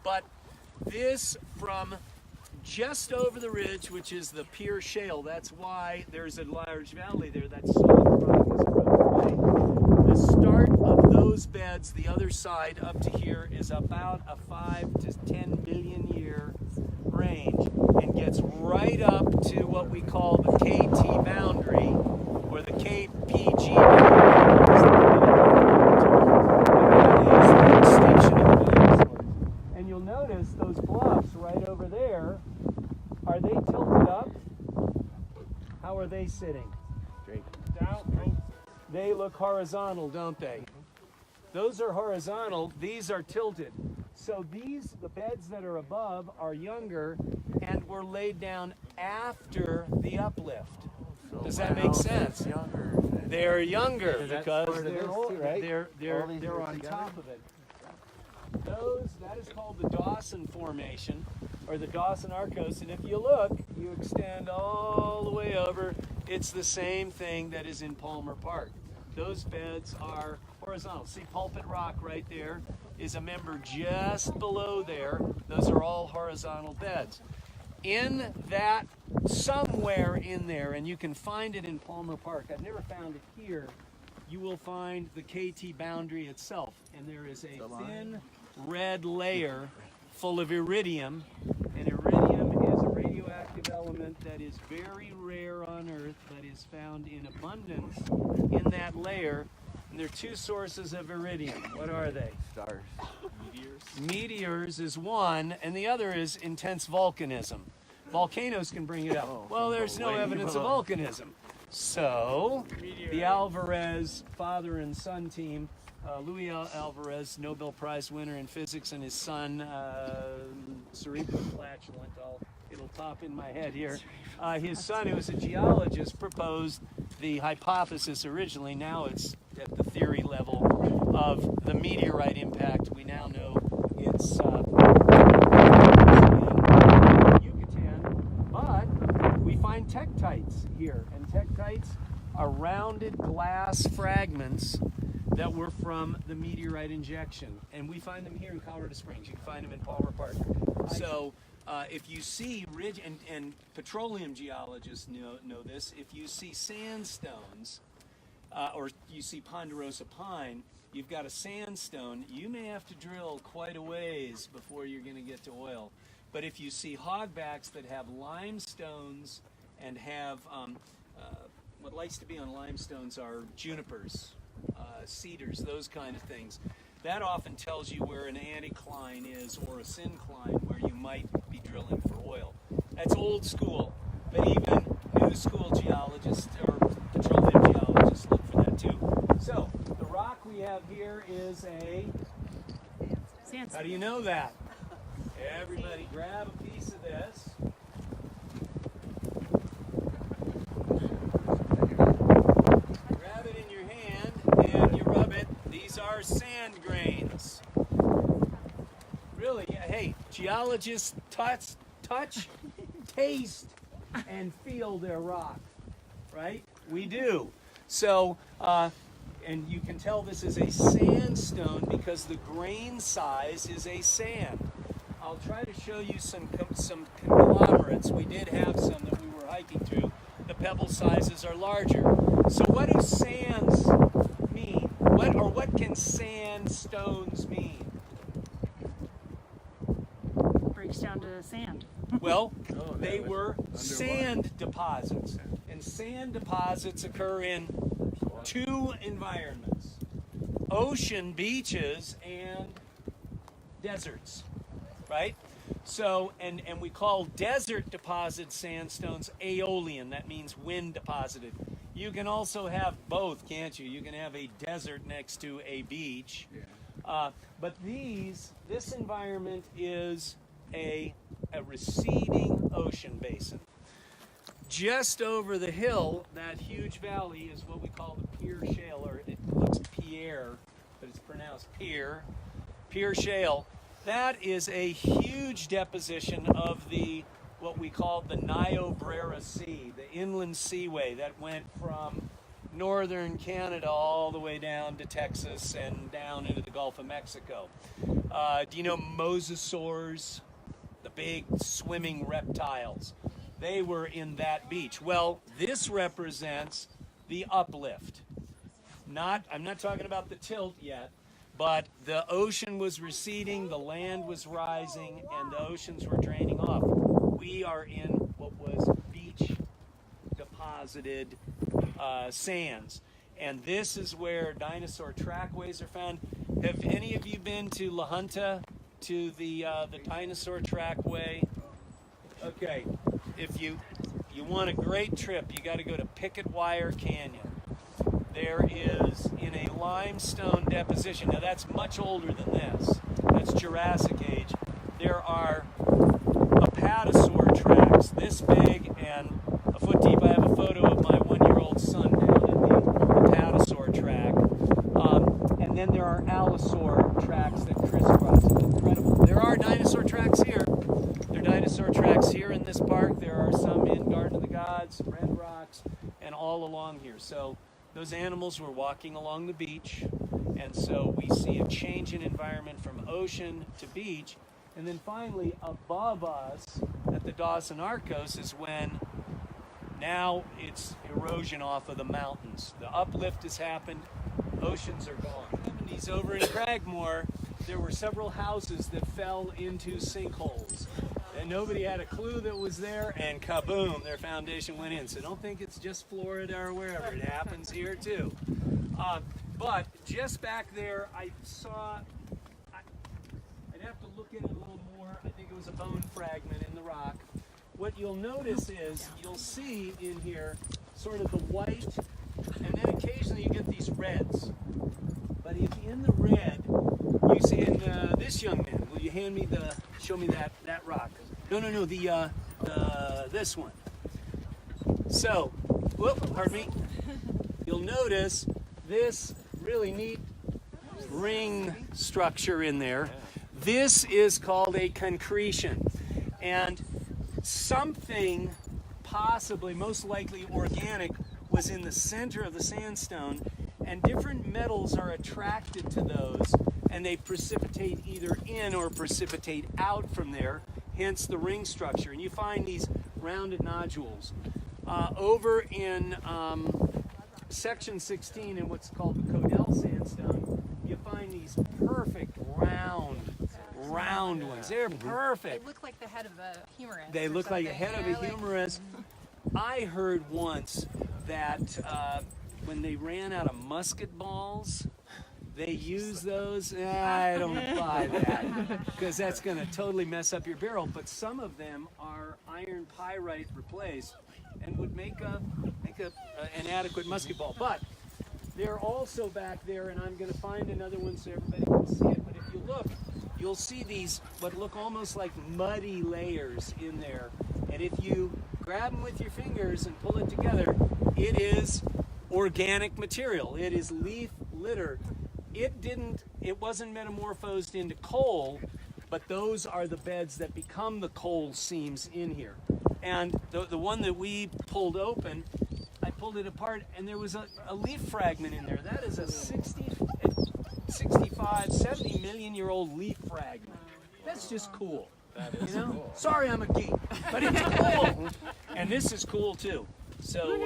But this from just over the ridge, which is the Pier Shale, that's why there's a large valley there, that solid rock is eroded away. The start of those beds, the other side up to here, is about a 5 to 10 billion year range, and gets right up to what we call the KT boundary, or the KPG boundary. And you'll notice those bluffs right over there, are they tilted up? How are they sitting? Straight. Down. They look horizontal, don't they? Those are horizontal, these are tilted. So the beds that are above are younger and were laid down after the uplift. Does that make sense? They're younger because they're on top of it. That is called the Dawson Formation, or the Dawson Arcos, and if you look, you extend all the way over. It's the same thing that is in Palmer Park. Those beds are horizontal. See, Pulpit Rock right there is a member just below there. Those are all horizontal beds. In that, somewhere in there, and you can find it in Palmer Park, I've never found it here, you will find the KT boundary itself, and there is a thin red layer full of iridium, and iridium is a radioactive element that is very rare on Earth, but is found in abundance in that layer. And there are two sources of iridium. What are they? Stars. Meteors. Meteors is one, and the other is intense volcanism. Volcanoes can bring it up. Well, there's no evidence of volcanism. So, the Alvarez father and son team, Louis Alvarez, Nobel Prize winner in physics, and his son, cerebrovascular, it'll pop in my head here. His son, who was a geologist, proposed the hypothesis originally. Now it's at the theory level of the meteorite impact. We now know it's Yucatan, but we find tektites here, and tektites are rounded glass fragments that were from the meteorite injection, and we find them here in Colorado Springs. You can find them in Palmer Park. So if you see ridge, and petroleum geologists know this, if you see sandstones or you see ponderosa pine, you've got a sandstone, you may have to drill quite a ways before you're going to get to oil. But if you see hogbacks that have limestones and have what likes to be on limestones are junipers, cedars, those kind of things. That often tells you where an anticline is or a syncline where you might be drilling for oil. That's old school, but even new school geologists or petroleum geologists look for that too. So the rock we have here is a sandstone. How do you know that? Everybody grab a piece of this. Are sand grains. Really, hey, geologists touch, taste, and feel their rock, right? We do. So, and you can tell this is a sandstone because the grain size is a sand. I'll try to show you some conglomerates. We did have some that we were hiking through. The pebble sizes are larger. So what do sands mean? What can sandstones mean? Breaks down to sand. Well, they were sand deposits. And sand deposits occur in two environments: ocean beaches and deserts, right? So, and we call desert deposit sandstones aeolian. That means wind deposited. You can also have both, can't you? You can have a desert next to a beach. Yeah. But this environment is a receding ocean basin. Just over the hill, that huge valley is what we call the Pier Shale, or it looks Pierre, but it's pronounced Pier Shale. That is a huge deposition of what we call the Niobrara Sea, the inland seaway that went from northern Canada all the way down to Texas and down into the Gulf of Mexico. Do you know mosasaurs? The big swimming reptiles. They were in that beach. Well, this represents the uplift. I'm not talking about the tilt yet, but the ocean was receding, the land was rising, and the oceans were draining off. We are in what was beach deposited sands. And this is where dinosaur trackways are found. Have any of you been to La Junta, to the dinosaur trackway? Okay, if you want a great trip, you got to go to Picket Wire Canyon. There is, in a limestone deposition, now that's much older than this, that's Jurassic age, there are apatosaur tracks this big and a foot deep. I have a photo of my 1-year-old son down in the apatosaur track. And then there are allosaur tracks that crisscross. It's incredible. There are dinosaur tracks here. There are dinosaur tracks here in this park. There are some in Garden of the Gods, Red Rocks, and all along here. So those animals were walking along the beach, and so we see a change in environment from ocean to beach. And then finally, above us at the Dawson Arcos is when now it's erosion off of the mountains. The uplift has happened, oceans are gone. Over in Cragmore, there were several houses that fell into sinkholes. And nobody had a clue that was there, and kaboom, their foundation went in. So don't think it's just Florida or wherever. It happens here too. But just back there, I saw, I'd have to look at it a little more. I think it was a bone fragment in the rock. What you'll notice is you'll see in here sort of the white, and then occasionally you get these reds. But if in the red, you see in this young man, will you show me that rock? No, this one. So, pardon me. You'll notice this really neat ring structure in there. This is called a concretion. And something possibly, most likely organic, was in the center of the sandstone, and different metals are attracted to those, and they precipitate either in or precipitate out from there, hence the ring structure. And you find these rounded nodules. Over in section 16 in what's called the Codell sandstone, you find these perfect round ones. They're perfect. They look like the head of a humerus. They look like the head of a humerus. I heard once that when they ran out of musket balls, they use those. I don't buy that, because that's going to totally mess up your barrel. But some of them are iron pyrite replaced and would make an adequate musket ball. But they're also back there, and I'm going to find another one so everybody can see it. But if you look, you'll see these what look almost like muddy layers in there. And if you grab them with your fingers and pull it together, it is organic material. It is leaf litter. It wasn't metamorphosed into coal, but those are the beds that become the coal seams in here. And the one that we pulled open, I pulled it apart, and there was a leaf fragment in there. That is a 65, 70 million year old leaf fragment. That's just cool. That is cool. Sorry I'm a geek, but it's cool. And this is cool too. So